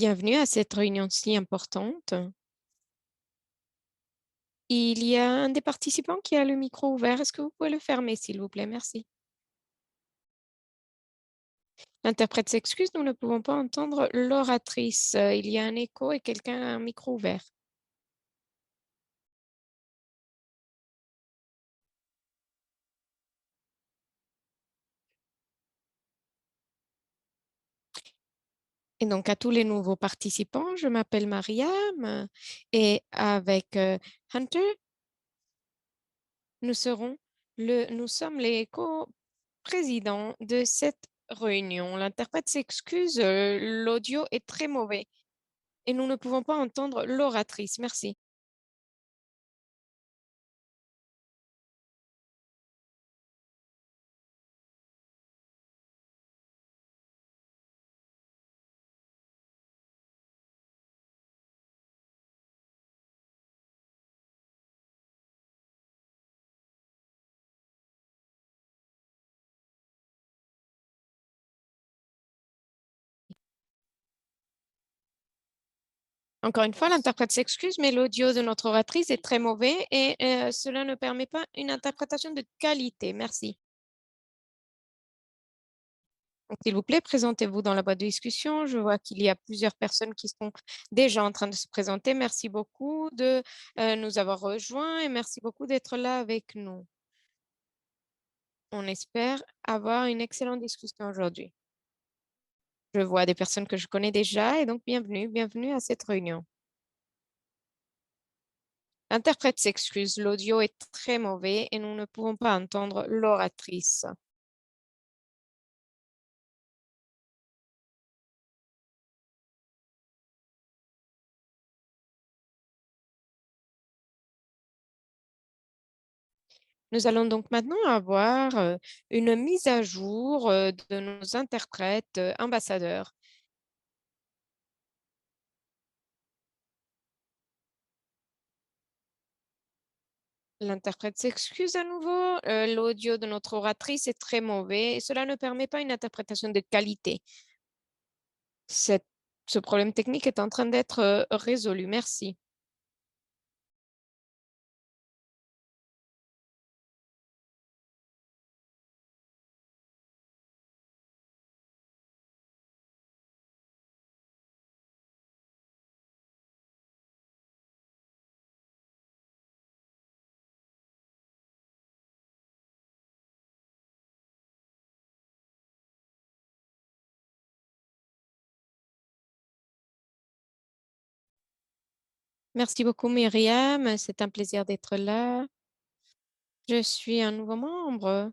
Bienvenue à cette réunion si importante. Il y a un des participants qui a le micro ouvert. Est-ce que vous pouvez le fermer, s'il vous plaît? Merci. L'interprète s'excuse, nous ne pouvons pas entendre l'oratrice. Il y a un écho et quelqu'un a un micro ouvert. Et donc, à tous les nouveaux participants, je m'appelle Mariam et avec Hunter, nous sommes les co-présidents de cette réunion. L'interprète s'excuse, l'audio est très mauvais et nous ne pouvons pas entendre l'oratrice. Merci. Encore une fois, l'interprète s'excuse, mais l'audio de notre oratrice est très mauvais et cela ne permet pas une interprétation de qualité. Merci. Donc, s'il vous plaît, présentez-vous dans la boîte de discussion. Je vois qu'il y a plusieurs personnes qui sont déjà en train de se présenter. Merci beaucoup de nous avoir rejoints et merci beaucoup d'être là avec nous. On espère avoir une excellente discussion aujourd'hui. Je vois des personnes que je connais déjà et donc bienvenue à cette réunion. L'interprète s'excuse, l'audio est très mauvais et nous ne pouvons pas entendre l'oratrice. Nous allons donc maintenant avoir une mise à jour de nos interprètes ambassadeurs. L'interprète s'excuse à nouveau. L'audio de notre oratrice est très mauvais et cela ne permet pas une interprétation de qualité. Cette- Ce problème technique est en train d'être résolu. Merci. Merci beaucoup, Myriam. C'est un plaisir d'être là. Je suis un nouveau membre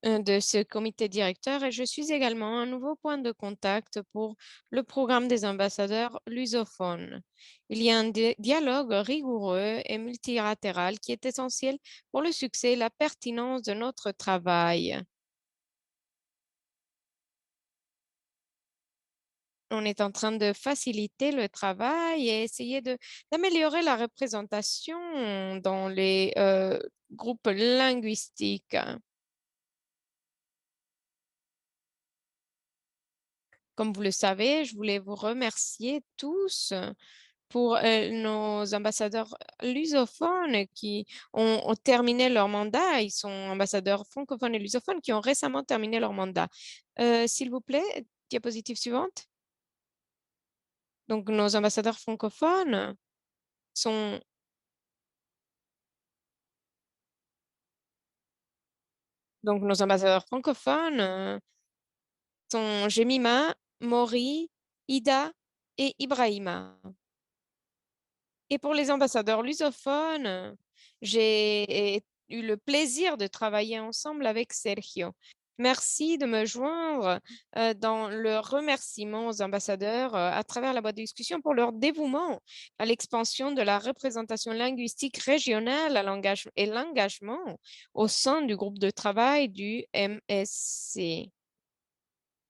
de ce comité directeur et je suis également un nouveau point de contact pour le programme des ambassadeurs lusophones. Il y a un dialogue rigoureux et multilatéral qui est essentiel pour le succès et la pertinence de notre travail. On est en train de faciliter le travail et essayer d'améliorer la représentation dans les groupes linguistiques. Comme vous le savez, je voulais vous remercier tous pour nos ambassadeurs lusophones qui ont terminé leur mandat. Ils sont ambassadeurs francophones et lusophones qui ont récemment terminé leur mandat. S'il vous plaît, diapositive suivante. Donc, nos ambassadeurs francophones sont, donc nos ambassadeurs francophones sont Jemima, Maury, Ida et Ibrahima. Et pour les ambassadeurs lusophones, j'ai eu le plaisir de travailler ensemble avec Sergio. Merci de me joindre dans le remerciement aux ambassadeurs à travers la boîte de discussion pour leur dévouement à l'expansion de la représentation linguistique régionale et l'engagement au sein du groupe de travail du MSC,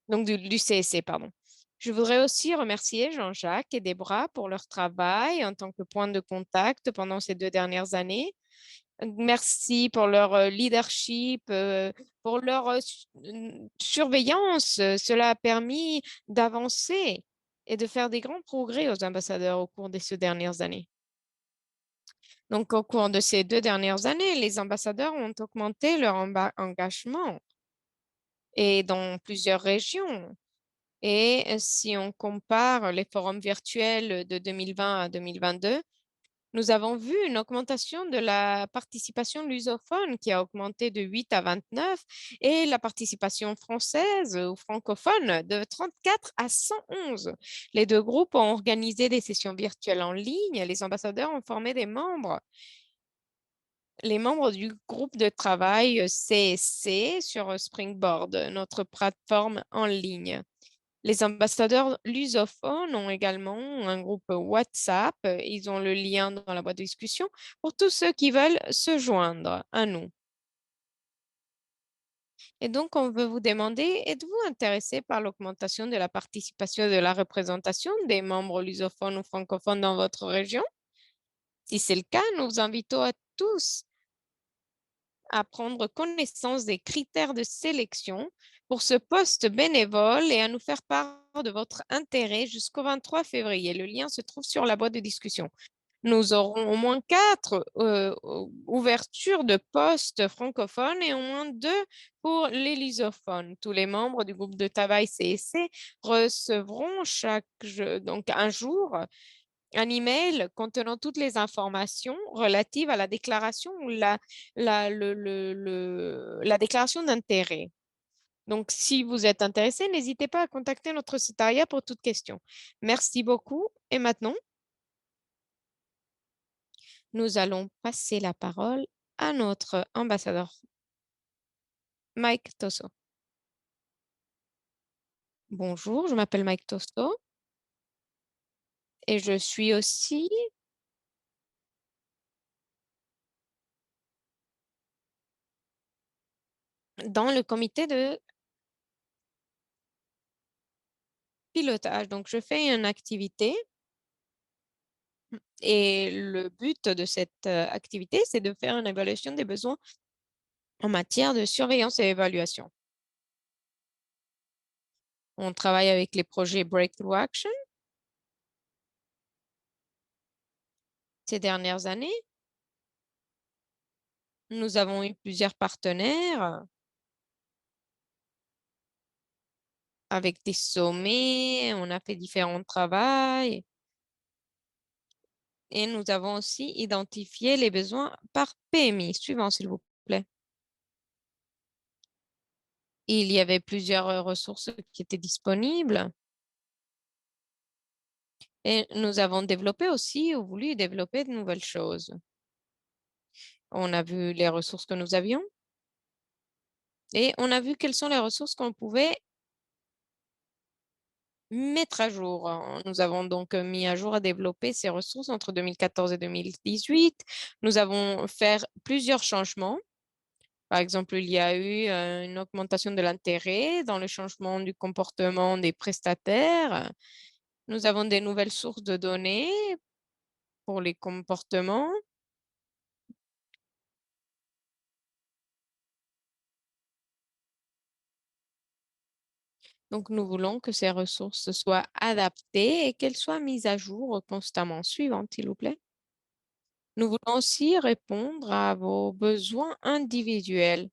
donc du CSC, pardon. Je voudrais aussi remercier Jean-Jacques et Debra pour leur travail en tant que point de contact pendant ces 2 dernières années. Merci pour leur leadership, pour leur surveillance. Cela a permis d'avancer et de faire des grands progrès aux ambassadeurs au cours de ces dernières années. Donc, au cours de ces 2 dernières années, les ambassadeurs ont augmenté leur engagement et dans plusieurs régions. Et si on compare les forums virtuels de 2020 à 2022, nous avons vu une augmentation de la participation lusophone qui a augmenté de 8 à 29 et la participation française ou francophone de 34 à 111. Les deux groupes ont organisé des sessions virtuelles en ligne. Les ambassadeurs ont formé des membres. Les membres du groupe de travail CSC sur Springboard, notre plateforme en ligne. Les ambassadeurs lusophones ont également un groupe WhatsApp. Ils ont le lien dans la boîte de discussion pour tous ceux qui veulent se joindre à nous. Et donc, on veut vous demander, êtes-vous intéressé par l'augmentation de la participation et de la représentation des membres lusophones ou francophones dans votre région? Si c'est le cas, nous vous invitons à tous à prendre connaissance des critères de sélection pour ce poste bénévole et à nous faire part de votre intérêt jusqu'au 23 février. Le lien se trouve sur la boîte de discussion. Nous aurons au moins 4 ouvertures de postes francophones et au moins 2 pour les lusophones. Tous les membres du groupe de travail CSC recevront donc un jour un email contenant toutes les informations relatives à la déclaration ou la déclaration d'intérêt. Donc, si vous êtes intéressé, n'hésitez pas à contacter notre secrétariat pour toute question. Merci beaucoup. Et maintenant, nous allons passer la parole à notre ambassadeur, Mike Tosso. Bonjour, je m'appelle Mike Tosso et je suis aussi dans le comité de pilotage. Donc, je fais une activité et le but de cette activité, c'est de faire une évaluation des besoins en matière de surveillance et évaluation. On travaille avec les projets Breakthrough Action ces dernières années. Nous avons eu plusieurs partenaires avec des sommets, on a fait différents travaux et nous avons aussi identifié les besoins par PMI. Suivant, s'il vous plaît. Il y avait plusieurs ressources qui étaient disponibles et nous avons développé aussi ou voulu développer de nouvelles choses. On a vu les ressources que nous avions et on a vu quelles sont les ressources qu'on pouvait mettre à jour. Nous avons donc mis à jour et développé ces ressources entre 2014 et 2018. Nous avons fait plusieurs changements. Par exemple, il y a eu une augmentation de l'intérêt dans le changement du comportement des prestataires. Nous avons des nouvelles sources de données pour les comportements. Donc, nous voulons que ces ressources soient adaptées et qu'elles soient mises à jour constamment. Suivante, s'il vous plaît. Nous voulons aussi répondre à vos besoins individuels.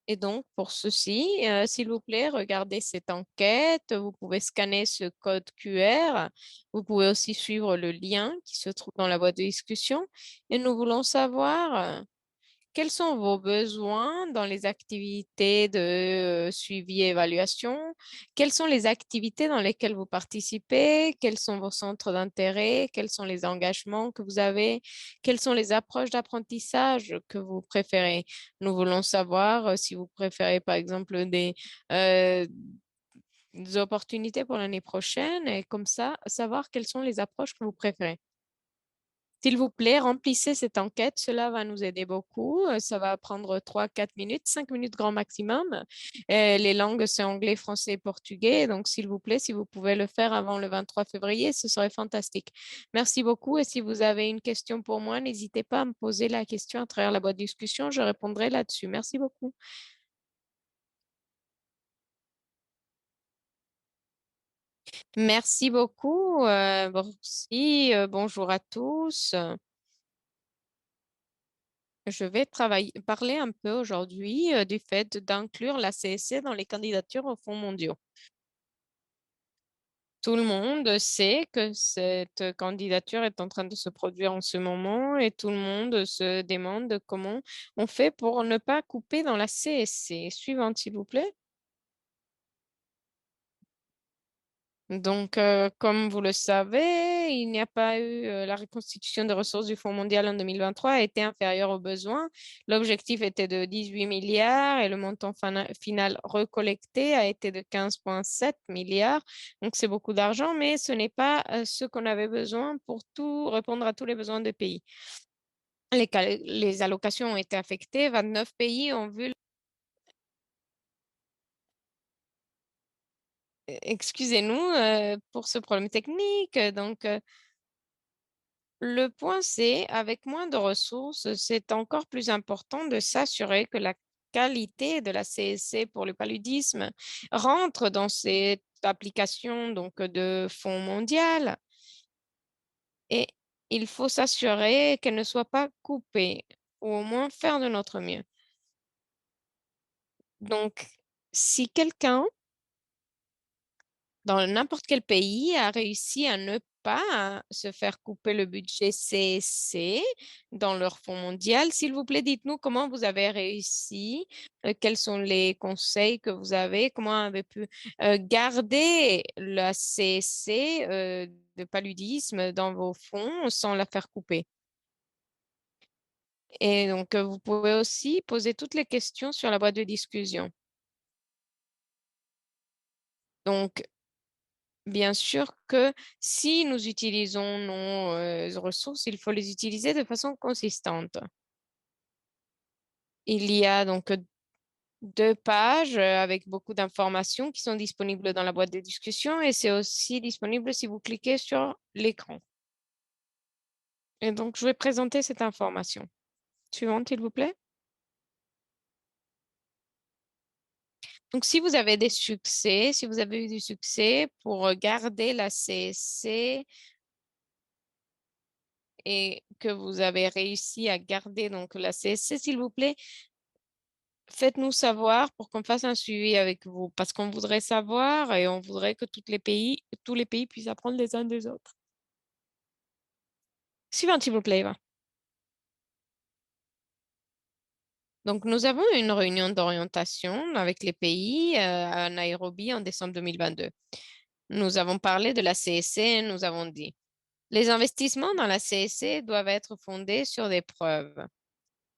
Et donc, pour ceci, s'il vous plaît, regardez cette enquête. Vous pouvez scanner ce code QR. Vous pouvez aussi suivre le lien qui se trouve dans la boîte de discussion. Et nous voulons savoir quels sont vos besoins dans les activités de suivi et évaluation? Quelles sont les activités dans lesquelles vous participez? Quels sont vos centres d'intérêt? Quels sont les engagements que vous avez? Quelles sont les approches d'apprentissage que vous préférez? Nous voulons savoir si vous préférez, par exemple, des opportunités pour l'année prochaine et comme ça, savoir quelles sont les approches que vous préférez. S'il vous plaît, remplissez cette enquête. Cela va nous aider beaucoup. Ça va prendre 3, 4 minutes, 5 minutes grand maximum. Les langues, c'est anglais, français et portugais. Donc, s'il vous plaît, si vous pouvez le faire avant le 23 février, ce serait fantastique. Merci beaucoup. Et si vous avez une question pour moi, n'hésitez pas à me poser la question à travers la boîte de discussion. Je répondrai là-dessus. Merci beaucoup. Merci beaucoup, Borsi. Bonjour à tous. Je vais parler un peu aujourd'hui du fait d'inclure la CSC dans les candidatures aux fonds mondiaux. Tout le monde sait que cette candidature est en train de se produire en ce moment et tout le monde se demande comment on fait pour ne pas couper dans la CSC. Suivante, s'il vous plaît. Donc, comme vous le savez, il n'y a pas eu la reconstitution des ressources du Fonds mondial en 2023 a été inférieure aux besoins. L'objectif était de 18 milliards et le montant final recollecté a été de 15,7 milliards. Donc, c'est beaucoup d'argent, mais ce n'est pas ce qu'on avait besoin pour tout répondre à tous les besoins des pays. Les allocations ont été affectées. 29 pays ont vu. Excusez-nous pour ce problème technique. Donc, le point, c'est, avec moins de ressources, c'est encore plus important de s'assurer que la qualité de la CSC pour le paludisme rentre dans cette application donc, de fonds mondial et il faut s'assurer qu'elle ne soit pas coupée ou au moins faire de notre mieux. Donc, si quelqu'un dans n'importe quel pays a réussi à ne pas se faire couper le budget CSC dans leur fonds mondial. S'il vous plaît, dites-nous comment vous avez réussi, quels sont les conseils que vous avez, comment vous avez pu garder la CSC de paludisme dans vos fonds sans la faire couper. Et donc, vous pouvez aussi poser toutes les questions sur la boîte de discussion. Donc, bien sûr que si nous utilisons nos ressources, il faut les utiliser de façon consistante. Il y a donc 2 pages avec beaucoup d'informations qui sont disponibles dans la boîte de discussion et c'est aussi disponible si vous cliquez sur l'écran. Et donc, je vais présenter cette information. Suivante, s'il vous plaît. Donc, si vous avez des succès, si vous avez eu du succès pour garder la CSC et que vous avez réussi à garder donc la CSC, s'il vous plaît, faites-nous savoir pour qu'on fasse un suivi avec vous, parce qu'on voudrait savoir et on voudrait que tous les pays puissent apprendre les uns des autres. Suivant, s'il vous plaît, Eva. Donc, nous avons une réunion d'orientation avec les pays à Nairobi en décembre 2022. Nous avons parlé de la CSC, nous avons dit, les investissements dans la CSC doivent être fondés sur des preuves.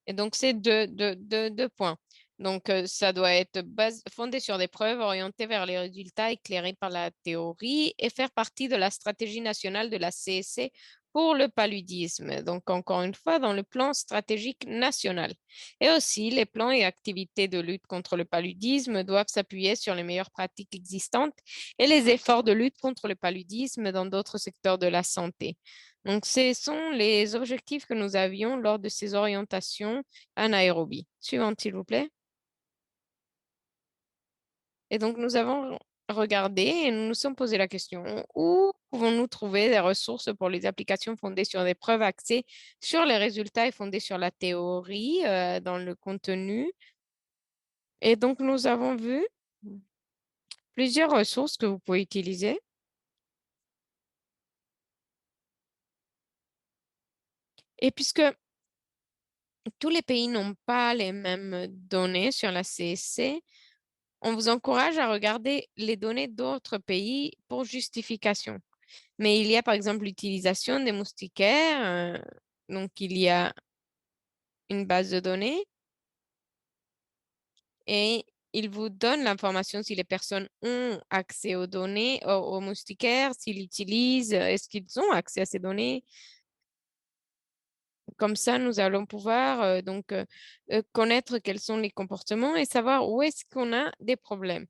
Et donc, c'est deux points. Donc, ça doit être fondé sur des preuves orientées vers les résultats éclairés par la théorie et faire partie de la stratégie nationale de la CSC pour le paludisme. Donc, encore une fois, dans le plan stratégique national. Et aussi, les plans et activités de lutte contre le paludisme doivent s'appuyer sur les meilleures pratiques existantes et les efforts de lutte contre le paludisme dans d'autres secteurs de la santé. Donc, ce sont les objectifs que nous avions lors de ces orientations à Nairobi. Suivante, s'il vous plaît. Et donc, nous avons regardé et nous nous sommes posé la question, où pouvons-nous trouver des ressources pour les applications fondées sur des preuves axées sur les résultats et fondées sur la théorie dans le contenu? Et donc, nous avons vu plusieurs ressources que vous pouvez utiliser. Et puisque tous les pays n'ont pas les mêmes données sur la CSC, on vous encourage à regarder les données d'autres pays pour justification. Mais il y a par exemple l'utilisation des moustiquaires. Donc, il y a une base de données et il vous donne l'information si les personnes ont accès aux données, aux moustiquaires, s'ils l'utilisent, est-ce qu'ils ont accès à ces données. Comme ça, nous allons pouvoir connaître quels sont les comportements et savoir où est-ce qu'on a des problèmes.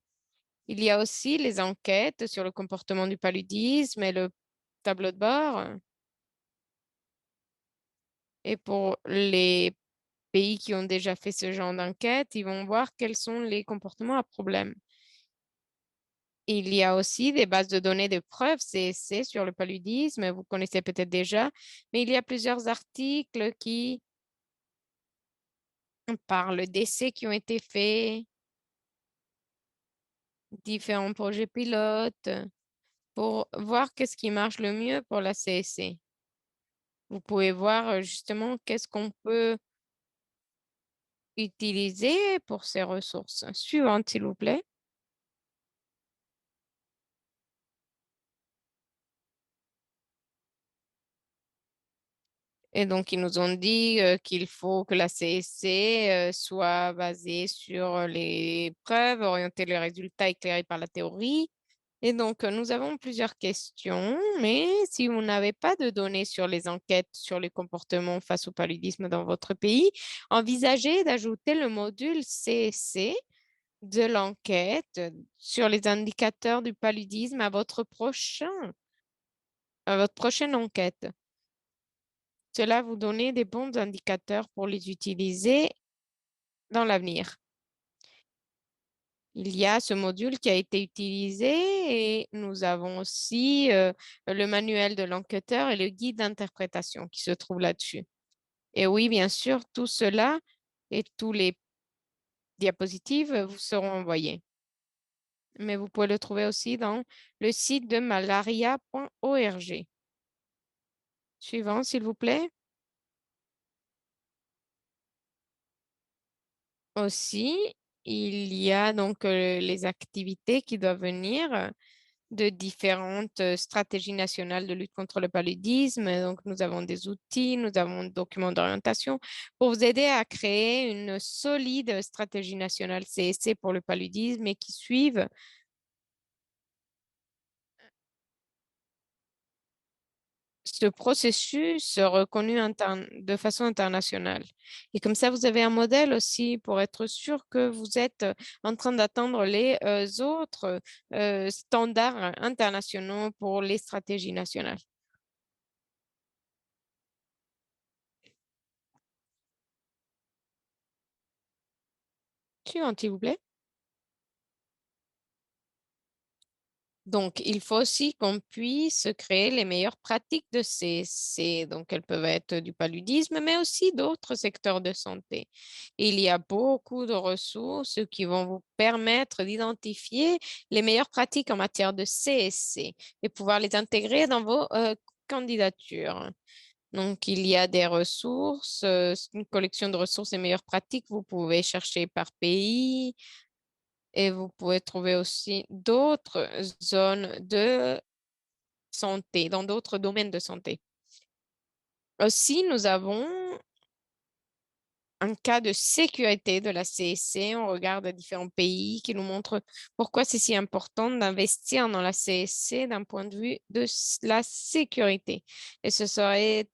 Il y a aussi les enquêtes sur le comportement du paludisme et le tableau de bord. Et pour les pays qui ont déjà fait ce genre d'enquête, ils vont voir quels sont les comportements à problème. Il y a aussi des bases de données de preuves CSC sur le paludisme, vous connaissez peut-être déjà, mais il y a plusieurs articles qui parlent d'essais qui ont été faits, différents projets pilotes, pour voir qu'est-ce qui marche le mieux pour la CSC. Vous pouvez voir justement qu'est-ce qu'on peut utiliser pour ces ressources suivantes, s'il vous plaît. Et donc, ils nous ont dit qu'il faut que la CSC soit basée sur les preuves, orienter les résultats éclairés par la théorie. Et donc, nous avons plusieurs questions, mais si vous n'avez pas de données sur les enquêtes sur les comportements face au paludisme dans votre pays, envisagez d'ajouter le module CSC de l'enquête sur les indicateurs du paludisme à votre prochaine enquête. Cela vous donne des bons indicateurs pour les utiliser dans l'avenir. Il y a ce module qui a été utilisé et nous avons aussi le manuel de l'enquêteur et le guide d'interprétation qui se trouve là-dessus. Et oui, bien sûr, tout cela et tous les diapositives vous seront envoyés. Mais vous pouvez le trouver aussi dans le site de malaria.org. Suivant, s'il vous plaît. Aussi, il y a donc les activités qui doivent venir de différentes stratégies nationales de lutte contre le paludisme. Donc, nous avons des outils, nous avons des documents d'orientation pour vous aider à créer une solide stratégie nationale CSC pour le paludisme et qui suivent ce processus reconnu de façon internationale. Et comme ça, vous avez un modèle aussi pour être sûr que vous êtes en train d'attendre les autres standards internationaux pour les stratégies nationales. Suivant, s'il vous plaît. Donc, il faut aussi qu'on puisse créer les meilleures pratiques de CSC. Donc, elles peuvent être du paludisme, mais aussi d'autres secteurs de santé. Il y a beaucoup de ressources qui vont vous permettre d'identifier les meilleures pratiques en matière de CSC et pouvoir les intégrer dans vos candidatures. Donc, il y a des ressources, une collection de ressources et meilleures pratiques. Vous pouvez chercher par pays, et vous pouvez trouver aussi d'autres zones de santé, dans d'autres domaines de santé. Aussi, nous avons un cas de sécurité de la CSC. On regarde différents pays qui nous montrent pourquoi c'est si important d'investir dans la CSC d'un point de vue de la sécurité. Et ce serait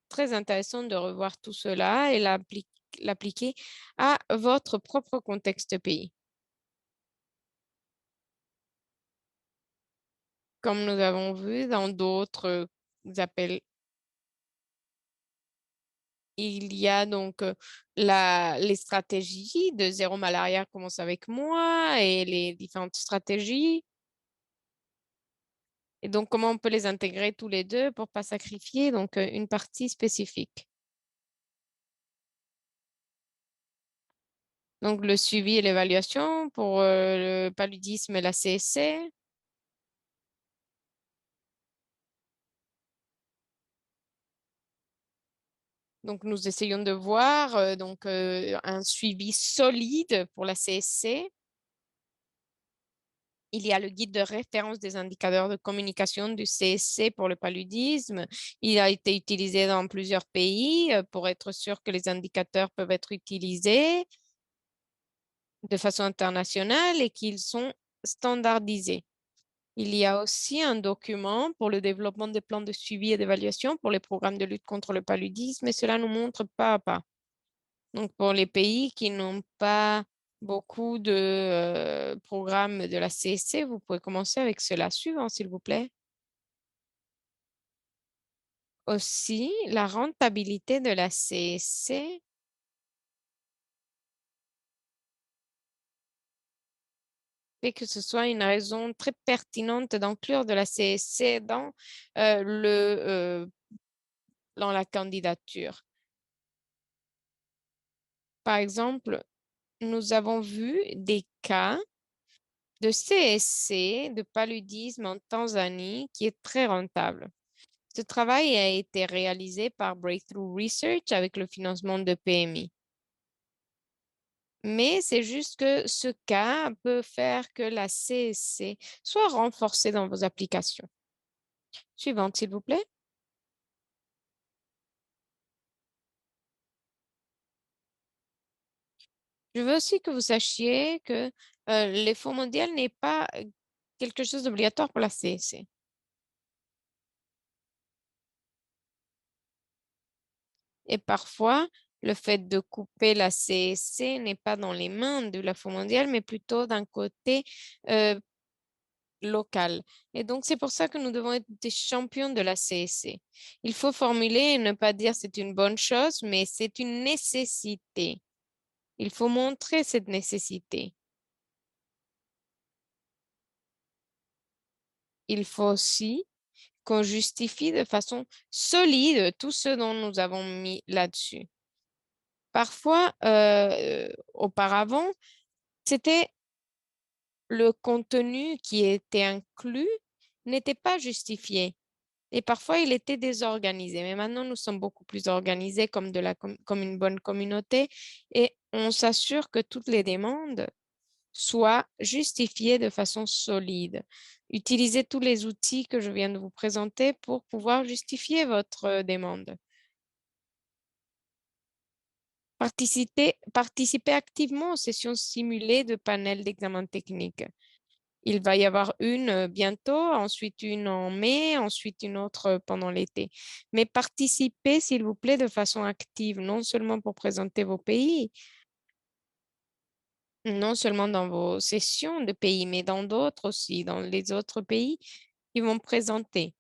très intéressant de revoir tout cela et l'appliquer à votre propre contexte pays. Comme nous avons vu dans d'autres appels. Il y a donc les stratégies de zéro malaria commence avec moi et les différentes stratégies. Et donc, comment on peut les intégrer tous les deux pour pas sacrifier donc une partie spécifique. Donc, le suivi et l'évaluation pour le paludisme et la CSC. Donc, nous essayons de voir un suivi solide pour la CSC. Il y a le guide de référence des indicateurs de communication du CSC pour le paludisme. Il a été utilisé dans plusieurs pays pour être sûr que les indicateurs peuvent être utilisés de façon internationale et qu'ils sont standardisés. Il y a aussi un document pour le développement des plans de suivi et d'évaluation pour les programmes de lutte contre le paludisme et cela nous montre pas à pas. Donc, pour les pays qui n'ont pas beaucoup de programmes de la CSC, vous pouvez commencer avec cela suivant, s'il vous plaît. Aussi, la rentabilité de la CSC fait que ce soit une raison très pertinente d'inclure de la CSC dans la candidature. Par exemple, nous avons vu des cas de CSC, de paludisme en Tanzanie, qui est très rentable. Ce travail a été réalisé par Breakthrough Research avec le financement de PMI. Mais c'est juste que ce cas peut faire que la CSC soit renforcée dans vos applications. Suivante, s'il vous plaît. Je veux aussi que vous sachiez que les fonds mondiaux n'est pas quelque chose d'obligatoire pour la CSC. Et parfois, le fait de couper la CSC n'est pas dans les mains de la Fonds mondiale, mais plutôt d'un côté euh, local. Et donc, c'est pour ça que nous devons être des champions de la CSC. Il faut formuler et ne pas dire c'est une bonne chose, mais c'est une nécessité. Il faut montrer cette nécessité. Il faut aussi qu'on justifie de façon solide tout ce dont nous avons mis là-dessus. Parfois, auparavant, c'était le contenu qui était inclus n'était pas justifié. Et parfois, il était désorganisé. Mais maintenant, nous sommes beaucoup plus organisés comme une bonne communauté et on s'assure que toutes les demandes soient justifiées de façon solide. Utilisez tous les outils que je viens de vous présenter pour pouvoir justifier votre demande. Participez activement aux sessions simulées de panels d'examen technique. Il va y avoir une bientôt, ensuite une en mai, ensuite une autre pendant l'été. Mais participez, s'il vous plaît, de façon active, non seulement pour présenter vos pays, non seulement dans vos sessions de pays, mais dans d'autres aussi, dans les autres pays qui vont présenter,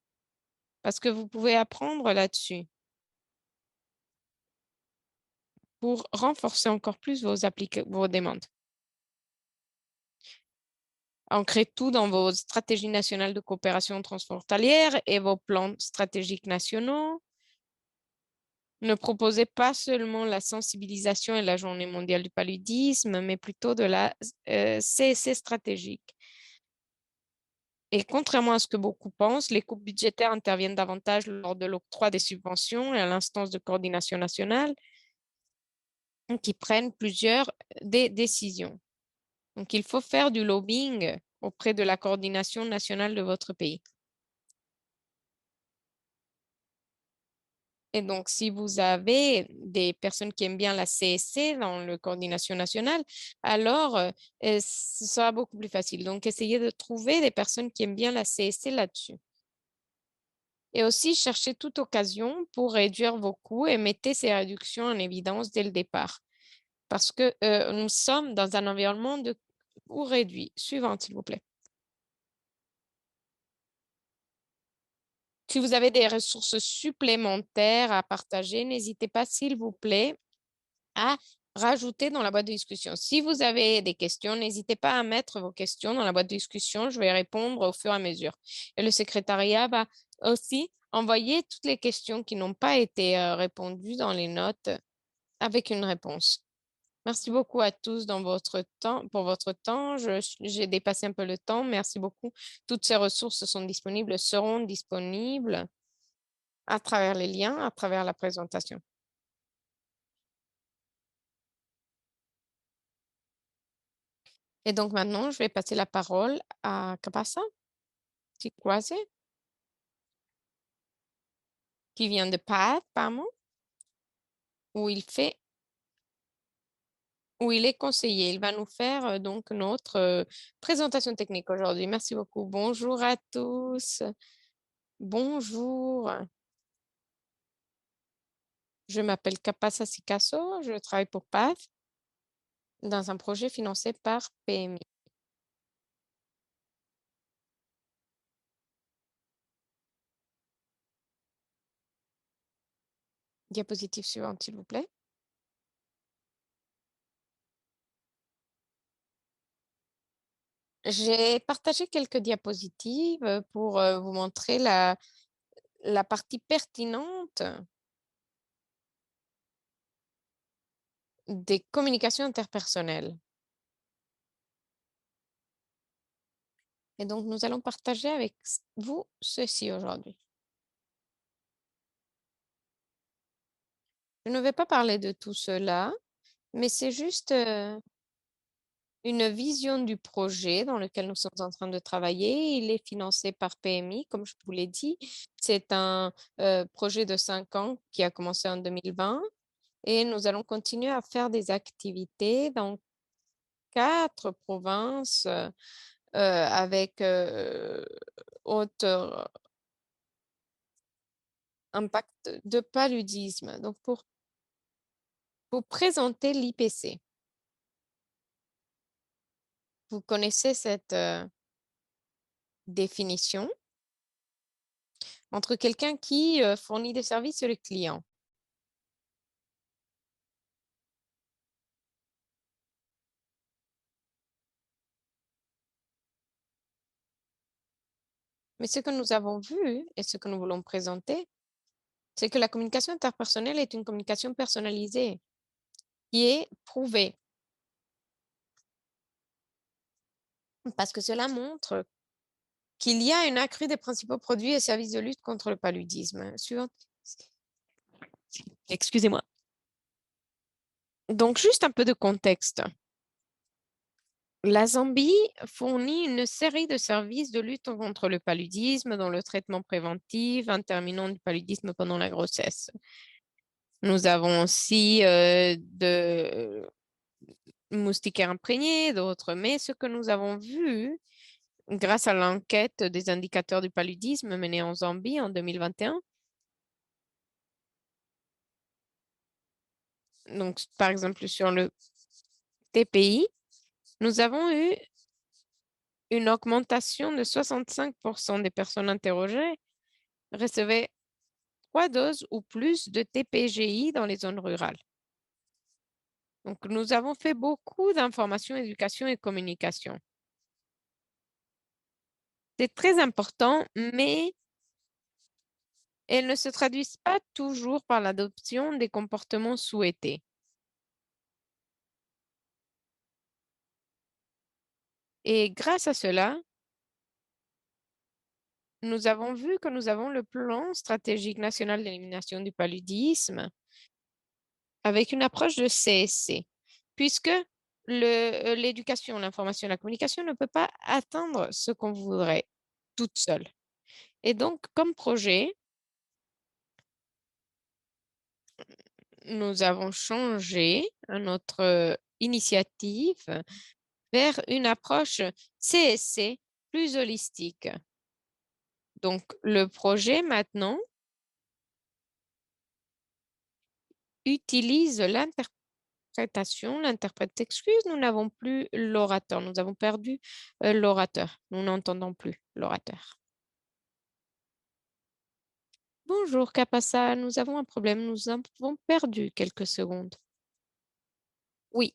parce que vous pouvez apprendre là-dessus pour renforcer encore plus vos demandes. Ancrez tout dans vos stratégies nationales de coopération transfrontalière et vos plans stratégiques nationaux. Ne proposez pas seulement la sensibilisation et la Journée mondiale du paludisme, mais plutôt de la CSC stratégique. Et contrairement à ce que beaucoup pensent, les coupes budgétaires interviennent davantage lors de l'octroi des subventions et à l'instance de coordination nationale qui prennent plusieurs des décisions. Donc, il faut faire du lobbying auprès de la coordination nationale de votre pays. Et donc, si vous avez des personnes qui aiment bien la CSC dans le coordination nationale, alors ce sera beaucoup plus facile. Donc, essayez de trouver des personnes qui aiment bien la CSC là-dessus. Et aussi, cherchez toute occasion pour réduire vos coûts et mettez ces réductions en évidence dès le départ. Parce que nous sommes dans un environnement de coûts réduits. Suivante, s'il vous plaît. Si vous avez des ressources supplémentaires à partager, n'hésitez pas, s'il vous plaît, à rajouter dans la boîte de discussion. Si vous avez des questions, n'hésitez pas à mettre vos questions dans la boîte de discussion. Je vais répondre au fur et à mesure. Et le secrétariat va aussi envoyer toutes les questions qui n'ont pas été répondues dans les notes avec une réponse. Merci beaucoup à tous pour votre temps. J'ai dépassé un peu le temps. Merci beaucoup. Toutes ces ressources seront disponibles à travers les liens, à travers la présentation. Et donc maintenant, je vais passer la parole à Kapasa Tikwase, qui vient de Path, pardon, où il fait, où il est conseiller. Il va nous faire donc notre présentation technique aujourd'hui. Merci beaucoup. Bonjour à tous. Bonjour. Je m'appelle Kapasa Sikasso. Je travaille pour Path dans un projet financé par PMI. Diapositive suivante, s'il vous plaît. J'ai partagé quelques diapositives, pour, vous montrer la partie pertinente des communications interpersonnelles. Et donc nous allons partager avec vous ceci aujourd'hui. Je ne vais pas parler de tout cela, mais c'est juste, une vision du projet dans lequel nous sommes en train de travailler. Il est financé par PMI, comme je vous l'ai dit. C'est un, projet de 5 ans qui a commencé en 2020 et nous allons continuer à faire des activités dans 4 provinces, avec, haute, impact de paludisme. Donc pour vous présenter l'IPC. Vous connaissez cette, définition entre quelqu'un qui, fournit des services et le client. Mais ce que nous avons vu et ce que nous voulons présenter, c'est que la communication interpersonnelle est une communication personnalisée qui est prouvée parce que cela montre qu'il y a une accrue des principaux produits et services de lutte contre le paludisme. Suivante. Excusez-moi. Donc, juste un peu de contexte. La Zambie fournit une série de services de lutte contre le paludisme, dont le traitement préventif, interminant du paludisme pendant la grossesse. Nous avons aussi de moustiquaires imprégnés, d'autres. Mais ce que nous avons vu, grâce à l'enquête des indicateurs du paludisme menée en Zambie en 2021, donc par exemple sur le TPI, nous avons eu une augmentation de 65% des personnes interrogées recevaient 3 doses ou plus de TPGI dans les zones rurales. Donc, nous avons fait beaucoup d'information, éducation et communication. C'est très important, mais elles ne se traduisent pas toujours par l'adoption des comportements souhaités. Et grâce à cela, nous avons vu que nous avons le plan stratégique national d'élimination du paludisme avec une approche de CSC, puisque l'éducation, l'information et la communication ne peut pas atteindre ce qu'on voudrait toute seule. Et donc, comme projet, nous avons changé notre initiative vers une approche CSC plus holistique. Donc, le projet maintenant utilise l'interprétation. L'interprète excuse, nous n'avons plus l'orateur. Nous avons perdu l'orateur. Nous n'entendons plus l'orateur. Bonjour, Kapassa, nous avons un problème. Nous avons perdu quelques secondes. Oui,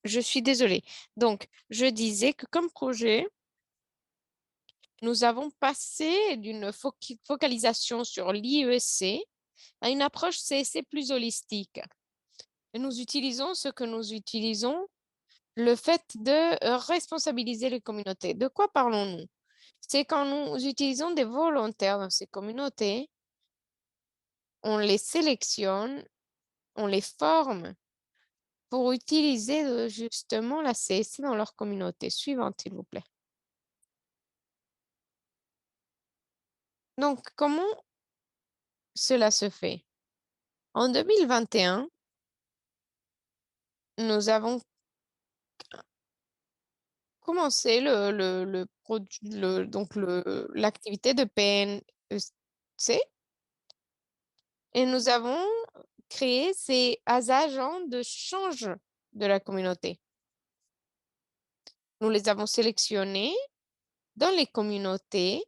je suis désolée. Donc, je disais que comme projet, nous avons passé d'une focalisation sur l'IEC à une approche CSC plus holistique. Et nous utilisons ce que nous utilisons, le fait de responsabiliser les communautés. De quoi parlons-nous? C'est quand nous utilisons des volontaires dans ces communautés, on les sélectionne, on les forme pour utiliser justement la CSC dans leur communauté. Suivante, s'il vous plaît. Donc, comment cela se fait? En 2021, nous avons commencé l'activité de PNEC et nous avons créé ces agents de change de la communauté. Nous les avons sélectionnés dans les communautés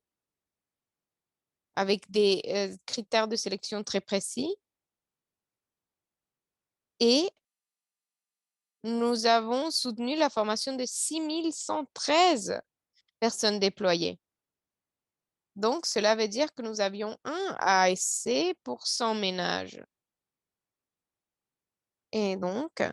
avec des critères de sélection très précis et Nous avons soutenu la formation de 6 113 personnes déployées. Donc, cela veut dire que nous avions un ASC pour 100 ménages. Et donc,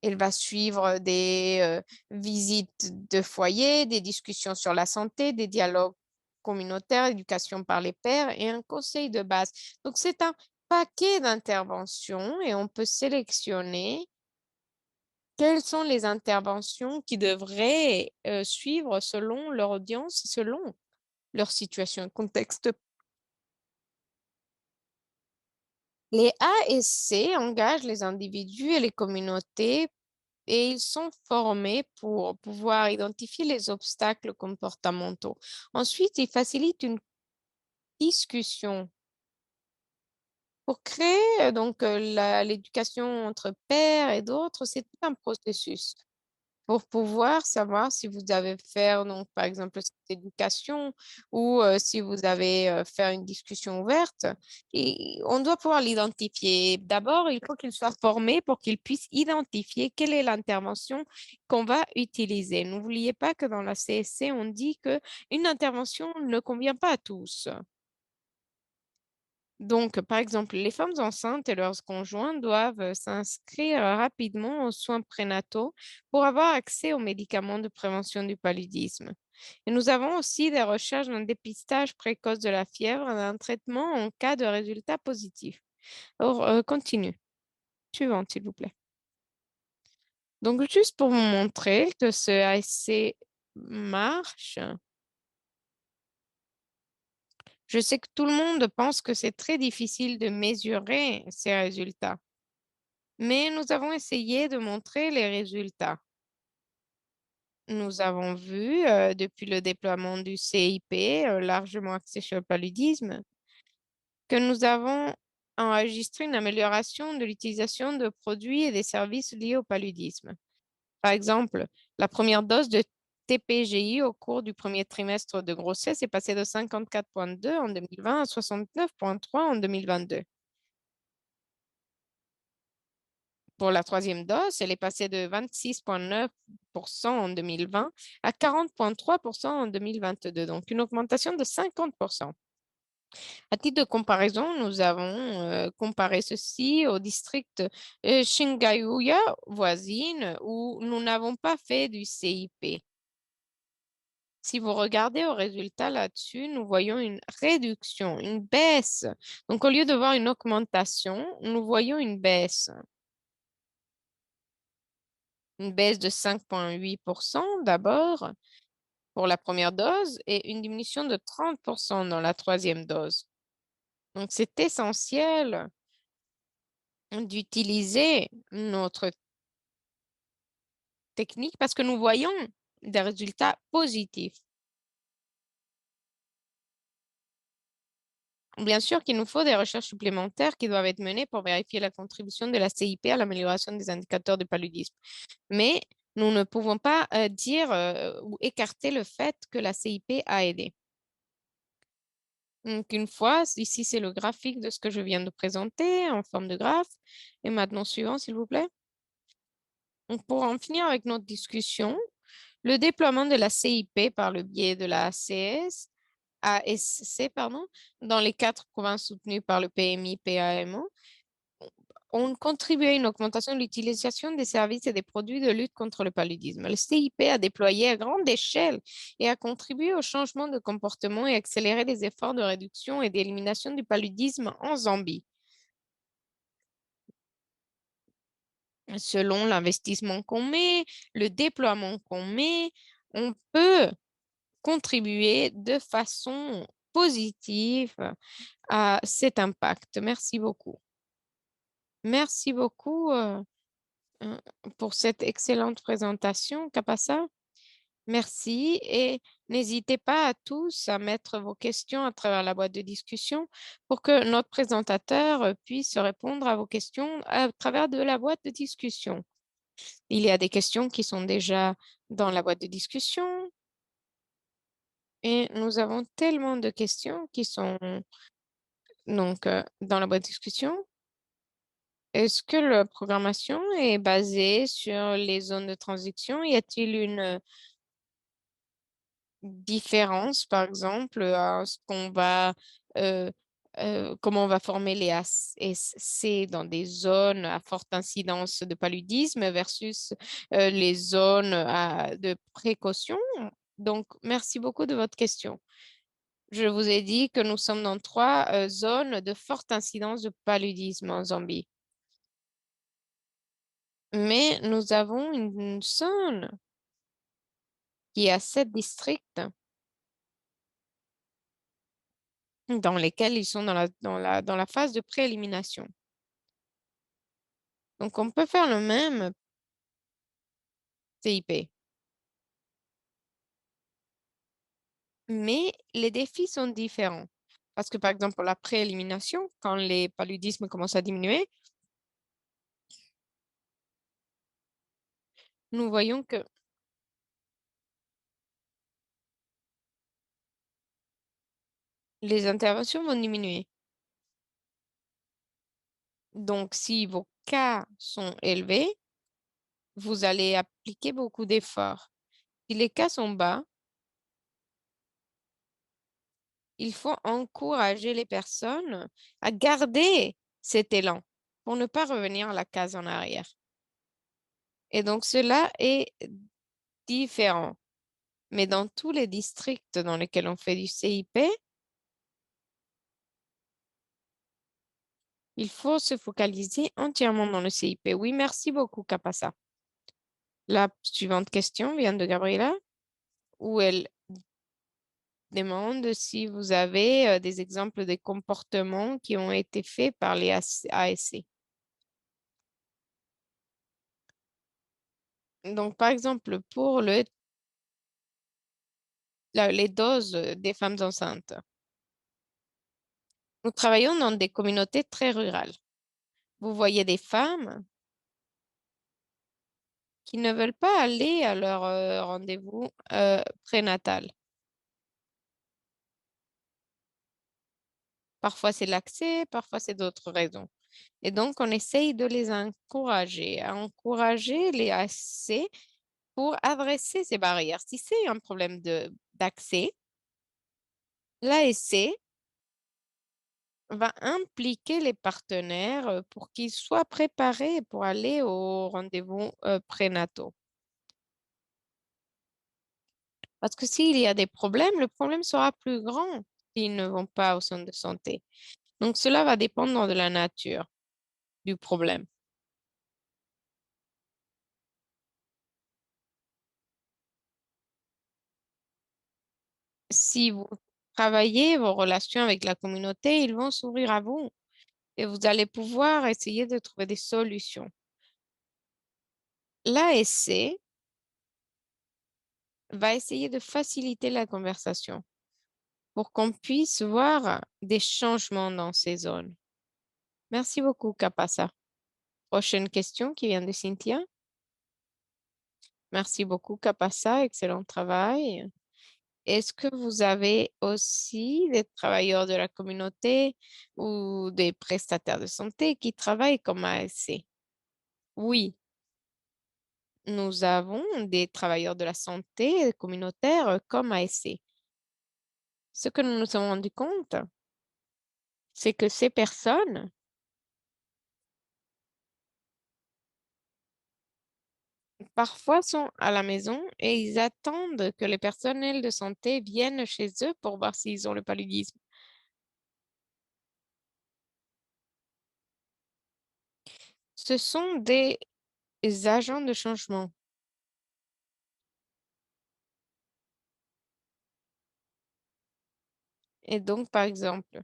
il va suivre des visites de foyer, des discussions sur la santé, des dialogues communautaires, éducation par les pairs et un conseil de base. Donc, c'est un paquet d'interventions et on peut sélectionner quelles sont les interventions qui devraient suivre selon leur audience, selon leur situation et contexte. Les ASC engagent les individus et les communautés et ils sont formés pour pouvoir identifier les obstacles comportementaux. Ensuite, ils facilitent une discussion pour créer l'éducation entre pairs et d'autres. C'est tout un processus pour pouvoir savoir si vous avez faire donc par exemple cette éducation ou si vous avez faire une discussion ouverte. Et on doit pouvoir l'identifier. D'abord, il faut qu'il soit formé pour qu'il puisse identifier quelle est l'intervention qu'on va utiliser. N'oubliez pas que dans la CSC, on dit que une intervention ne convient pas à tous. Donc, par exemple, les femmes enceintes et leurs conjoints doivent s'inscrire rapidement aux soins prénataux pour avoir accès aux médicaments de prévention du paludisme. Et nous avons aussi des recherches d'un dépistage précoce de la fièvre et d'un traitement en cas de résultats positifs. Alors, continue. Suivante, s'il vous plaît. Donc, juste pour vous montrer que ce ASC marche, je sais que tout le monde pense que c'est très difficile de mesurer ces résultats. Mais nous avons essayé de montrer les résultats. Nous avons vu, depuis le déploiement du CIP, largement axé sur le paludisme, que nous avons enregistré une amélioration de l'utilisation de produits et des services liés au paludisme. Par exemple, la première dose de TPGI au cours du premier trimestre de grossesse est passée de 54,2 en 2020 à 69,3 en 2022. Pour la troisième dose, elle est passée de 26,9% en 2020 à 40,3% en 2022, donc une augmentation de 50%. À titre de comparaison, nous avons comparé ceci au district Shingayuya voisine où nous n'avons pas fait du CIP. Si vous regardez au résultat là-dessus, nous voyons une réduction, une baisse. Donc, au lieu de voir une augmentation, nous voyons une baisse de 5,8% d'abord pour la première dose et une diminution de 30% dans la troisième dose. Donc, c'est essentiel d'utiliser notre technique parce que nous voyons des résultats positifs. Bien sûr qu'il nous faut des recherches supplémentaires qui doivent être menées pour vérifier la contribution de la CIP à l'amélioration des indicateurs de paludisme. Mais nous ne pouvons pas dire ou écarter le fait que la CIP a aidé. Donc, une fois, ici, c'est le graphique de ce que je viens de présenter en forme de graphe. Et maintenant, suivant, s'il vous plaît. Donc, pour en finir avec notre discussion, le déploiement de la CIP par le biais de la ASC, pardon, dans les 4 provinces soutenues par le PMI-PAMO, ont contribué à une augmentation de l'utilisation des services et des produits de lutte contre le paludisme. Le CIP a déployé à grande échelle et a contribué au changement de comportement et accéléré les efforts de réduction et d'élimination du paludisme en Zambie. Selon l'investissement qu'on met, le déploiement qu'on met, on peut contribuer de façon positive à cet impact. Merci beaucoup. Merci beaucoup euh, pour cette excellente présentation, Kapasa. Merci et n'hésitez pas à tous à mettre vos questions à travers la boîte de discussion pour que notre présentateur puisse répondre à vos questions à travers de la boîte de discussion. Il y a des questions qui sont déjà dans la boîte de discussion et nous avons tellement de questions qui sont donc dans la boîte de discussion. Est-ce que la programmation est basée sur les zones de transition? Y a-t-il une différence, par exemple, à ce qu'on va, euh, comment on va former les ASC dans des zones à forte incidence de paludisme versus les zones de précaution? Donc, merci beaucoup de votre question. Je vous ai dit que nous sommes dans trois zones de forte incidence de paludisme en Zambie. Mais nous avons une zone qui a 7 districts dans lesquels ils sont dans la phase de préélimination. Donc, on peut faire le même CIP. Mais les défis sont différents. Parce que, par exemple, pour la préélimination, quand les paludismes commencent à diminuer, nous voyons que les interventions vont diminuer. Donc, si vos cas sont élevés, vous allez appliquer beaucoup d'efforts. Si les cas sont bas, il faut encourager les personnes à garder cet élan pour ne pas revenir à la case en arrière. Et donc, cela est différent. Mais dans tous les districts dans lesquels on fait du CIP, il faut se focaliser entièrement dans le CIP. Oui, merci beaucoup, Kapasa. La suivante question vient de Gabriela, où elle demande si vous avez des exemples de comportements qui ont été faits par les ASC. Donc, par exemple, pour les doses des femmes enceintes, nous travaillons dans des communautés très rurales. Vous voyez des femmes qui ne veulent pas aller à leur rendez-vous prénatal. Parfois, c'est l'accès, parfois, c'est d'autres raisons. Et donc, on essaye de les encourager, à encourager les ASC pour adresser ces barrières. Si c'est un problème d'accès, l'ASC va impliquer les partenaires pour qu'ils soient préparés pour aller au rendez-vous prénataux. Parce que s'il y a des problèmes, le problème sera plus grand s'ils ne vont pas au centre de santé. Donc, cela va dépendre de la nature du problème. Si vous travaillez vos relations avec la communauté, ils vont s'ouvrir à vous et vous allez pouvoir essayer de trouver des solutions. L'ASC va essayer de faciliter la conversation pour qu'on puisse voir des changements dans ces zones. Merci beaucoup, Kapasa. Prochaine question qui vient de Cynthia. Merci beaucoup, Kapasa. Excellent travail. Est-ce que vous avez aussi des travailleurs de la communauté ou des prestataires de santé qui travaillent comme ASC? Oui, nous avons des travailleurs de la santé communautaire comme ASC. Ce que nous nous sommes rendus compte, c'est que ces personnes, parfois, sont à la maison et ils attendent que les personnels de santé viennent chez eux pour voir s'ils ont le paludisme. Ce sont des agents de changement. Et donc, par exemple,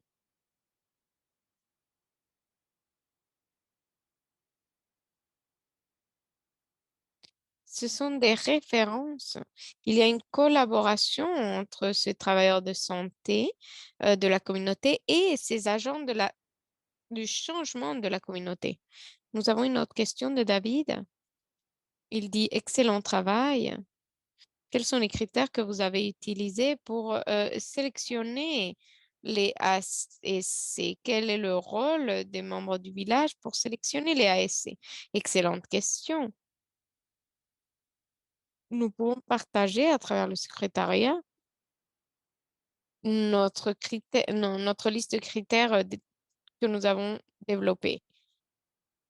ce sont des références. Il y a une collaboration entre ces travailleurs de santé de la communauté et ces agents du changement de la communauté. Nous avons une autre question de David. Il dit excellent travail. Quels sont les critères que vous avez utilisés pour sélectionner les ASC? Quel est le rôle des membres du village pour sélectionner les ASC? Excellente question. Nous pouvons partager à travers le secrétariat non, notre liste de critères que nous avons développés.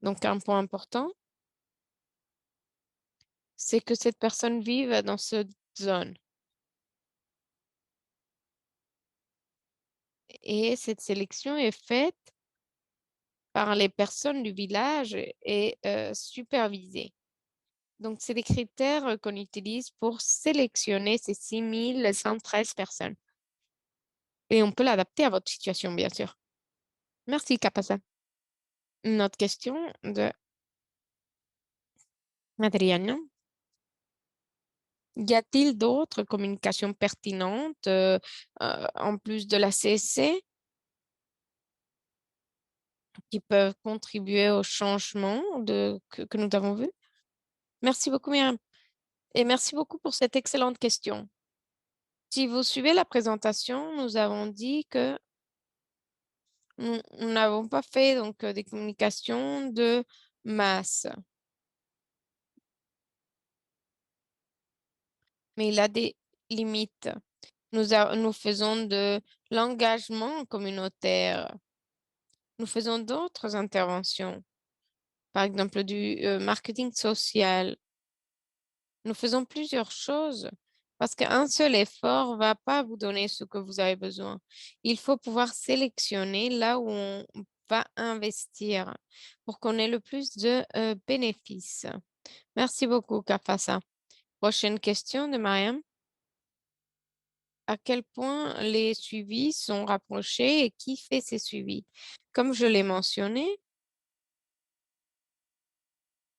Donc, un point important, c'est que cette personne vive dans cette zone. Et cette sélection est faite par les personnes du village et supervisée. Donc, c'est des critères qu'on utilise pour sélectionner ces 6113 personnes. Et on peut l'adapter à votre situation, bien sûr. Merci, Kapasa. Une autre question de Adriana. Y a-t-il d'autres communications pertinentes en plus de la CSC qui peuvent contribuer au changement que nous avons vu? Merci beaucoup, Myriam. Et merci beaucoup pour cette excellente question. Si vous suivez la présentation, nous avons dit que nous n'avons pas fait donc des communications de masse, mais il a des limites. Nous faisons de l'engagement communautaire. Nous faisons d'autres interventions, par exemple du marketing social. Nous faisons plusieurs choses parce qu'un seul effort va pas vous donner ce que vous avez besoin. Il faut pouvoir sélectionner là où on va investir pour qu'on ait le plus de bénéfices. Merci beaucoup, Kafasa. Prochaine question de Mariam. À quel point les suivis sont rapprochés et qui fait ces suivis? Comme je l'ai mentionné,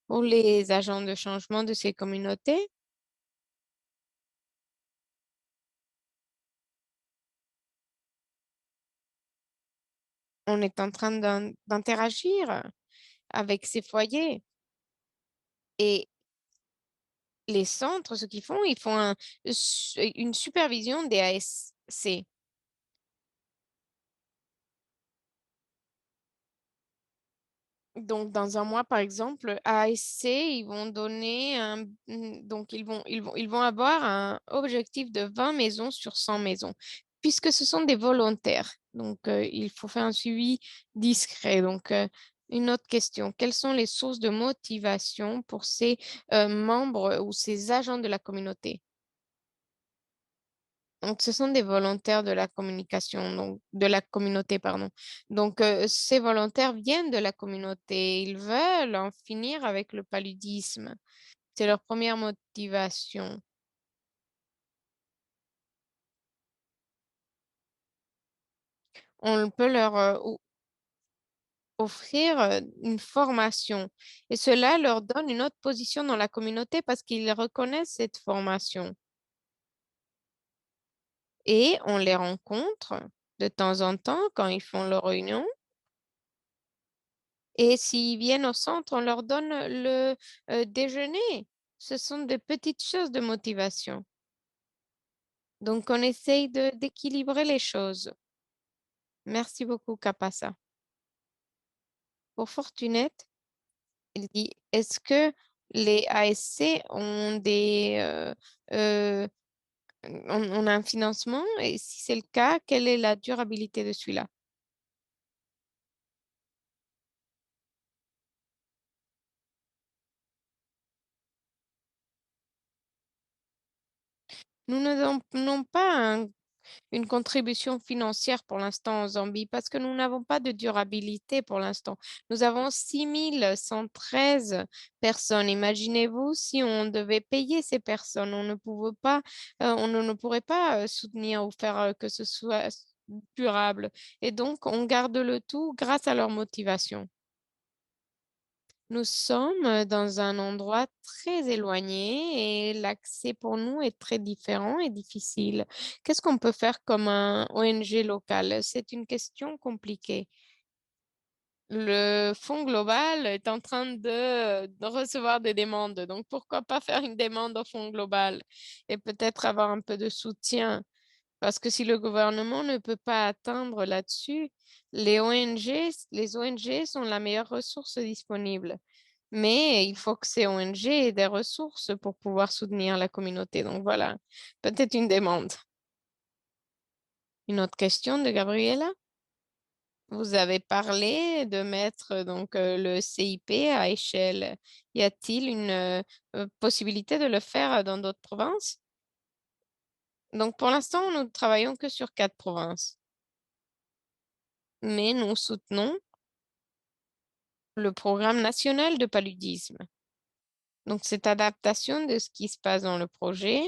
pour les agents de changement de ces communautés, on est en train d'interagir avec ces foyers. Et les centres, ce qu'ils font, ils font une supervision des ASC. Donc, dans un mois, par exemple, ASC, ils vont donner donc ils vont avoir un objectif de 20 maisons sur 100 maisons, puisque ce sont des volontaires. Donc, il faut faire un suivi discret. Donc, une autre question. Quelles sont les sources de motivation pour ces membres ou ces agents de la communauté? Donc, ce sont des volontaires de la communication, donc de la communauté, pardon. Donc, ces volontaires viennent de la communauté. Ils veulent en finir avec le paludisme. C'est leur première motivation. On peut leur offrir une formation et cela leur donne une autre position dans la communauté parce qu'ils reconnaissent cette formation. Et on les rencontre de temps en temps quand ils font leurs réunions. Et s'ils viennent au centre, on leur donne le déjeuner. Ce sont de petites choses de motivation. Donc, on essaye d'équilibrer les choses. Merci beaucoup, Kapasa. Pour Fortunette, il dit, est-ce que les ASC ont euh, on a un financement? Et si c'est le cas, quelle est la durabilité de celui-là? Nous n'avons pas une contribution financière pour l'instant en Zambie parce que nous n'avons pas de durabilité pour l'instant. Nous avons 6113 personnes. Imaginez-vous si on devait payer ces personnes, on ne pouvait pas, on ne pourrait pas soutenir ou faire que ce soit durable. Et donc, on garde le tout grâce à leur motivation. Nous sommes dans un endroit très éloigné et l'accès pour nous est très différent et difficile. Qu'est-ce qu'on peut faire comme un ONG local? C'est une question compliquée. Le Fonds global est en train de recevoir des demandes. Donc, pourquoi pas faire une demande au Fonds global et peut-être avoir un peu de soutien? Parce que si le gouvernement ne peut pas atteindre là-dessus, les ONG sont la meilleure ressource disponible. Mais il faut que ces ONG aient des ressources pour pouvoir soutenir la communauté. Donc voilà, peut-être une demande. Une autre question de Gabriela? Vous avez parlé de mettre le CIP à échelle. Y a-t-il une possibilité de le faire dans d'autres provinces? Donc pour l'instant, nous ne travaillons que sur 4 provinces, mais nous soutenons le programme national de paludisme. Donc cette adaptation de ce qui se passe dans le projet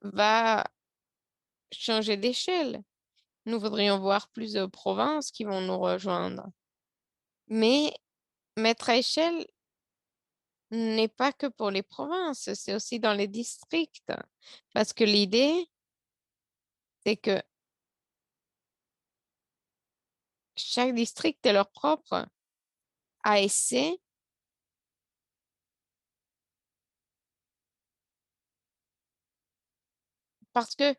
va changer d'échelle. Nous voudrions voir plus de provinces qui vont nous rejoindre. Mais mettre à échelle n'est pas que pour les provinces, c'est aussi dans les districts. Parce que l'idée, c'est que chaque district ait leur propre ASC, parce que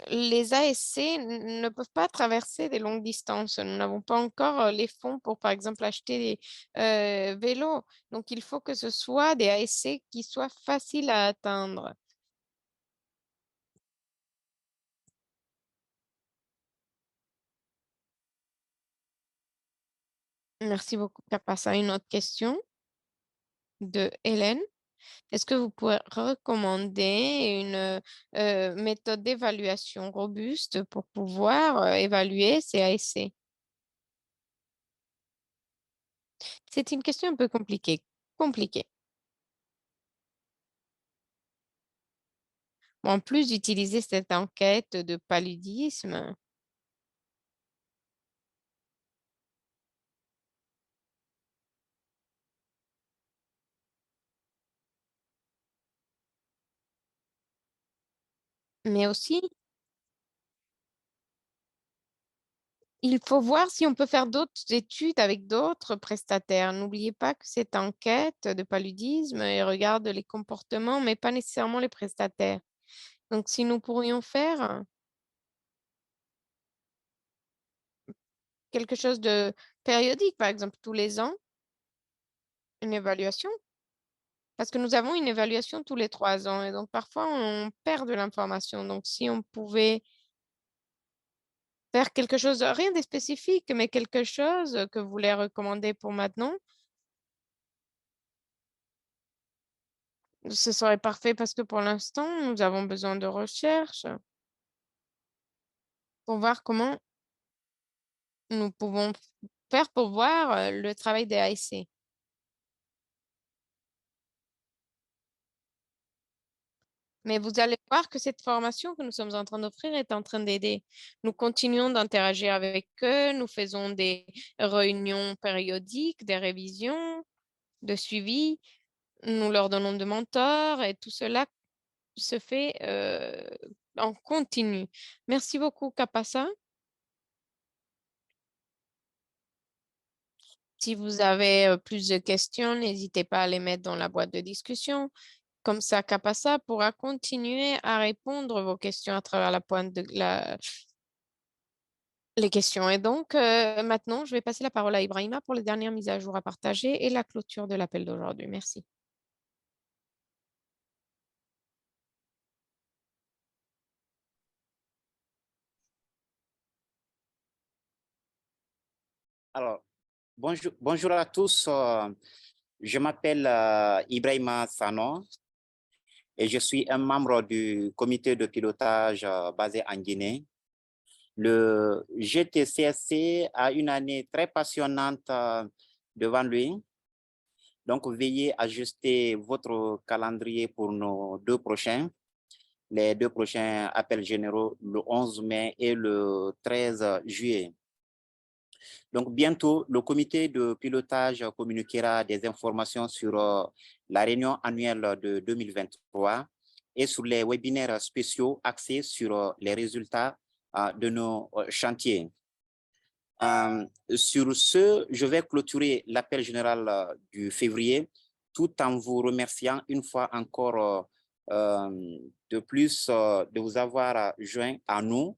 les ASC ne peuvent pas traverser des longues distances. Nous n'avons pas encore les fonds pour, par exemple, acheter des vélos. Donc, il faut que ce soit des ASC qui soient faciles à atteindre. Merci beaucoup, Kapasa. Une autre question de Hélène. Est-ce que vous pouvez recommander une méthode d'évaluation robuste pour pouvoir évaluer ces ASC? C'est une question un peu compliquée. Compliquée. En plus d'utiliser cette enquête de paludisme, mais aussi, il faut voir si on peut faire d'autres études avec d'autres prestataires. N'oubliez pas que cette enquête de paludisme elle regarde les comportements, mais pas nécessairement les prestataires. Donc, si nous pourrions faire quelque chose de périodique, par exemple tous les ans, une évaluation, parce que nous avons une évaluation tous les 3 ans et donc parfois on perd de l'information. Donc, si on pouvait faire quelque chose, rien de spécifique, mais quelque chose que vous voulez recommander pour maintenant, ce serait parfait parce que pour l'instant, nous avons besoin de recherche pour voir comment nous pouvons faire pour voir le travail des AIC. Mais vous allez voir que cette formation que nous sommes en train d'offrir est en train d'aider. Nous continuons d'interagir avec eux, nous faisons des réunions périodiques, des révisions, de suivi, nous leur donnons de mentors et tout cela se fait en continu. Merci beaucoup, Kapasa. Si vous avez plus de questions, n'hésitez pas à les mettre dans la boîte de discussion. Comme ça, Kapasa pourra continuer à répondre vos questions à travers la pointe de les questions. Et donc, maintenant, je vais passer la parole à Ibrahima pour les dernières mises à jour à partager et la clôture de l'appel d'aujourd'hui. Merci. Alors, bonjour à tous. Je m'appelle Ibrahima Sano et je suis un membre du comité de pilotage basé en Guinée. Le GTCSC a une année très passionnante devant lui. Donc, veuillez ajuster votre calendrier pour nos les 2 prochains appels généraux, le 11 mai et le 13 juillet. Donc, bientôt, le comité de pilotage communiquera des informations sur la réunion annuelle de 2023 et sur les webinaires spéciaux axés sur les résultats de nos chantiers. Sur ce, je vais clôturer l'appel général du février tout en vous remerciant une fois encore de plus de vous avoir joint à nous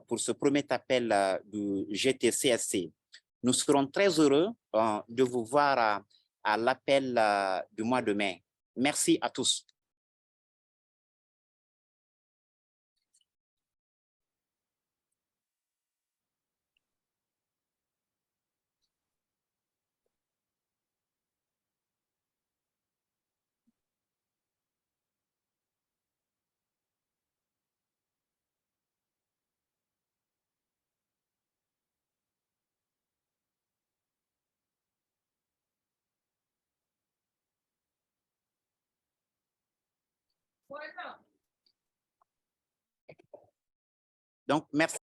pour ce premier appel du GTCSC. Nous serons très heureux de vous voir à l'appel du mois de mai. Merci à tous. Donc, merci.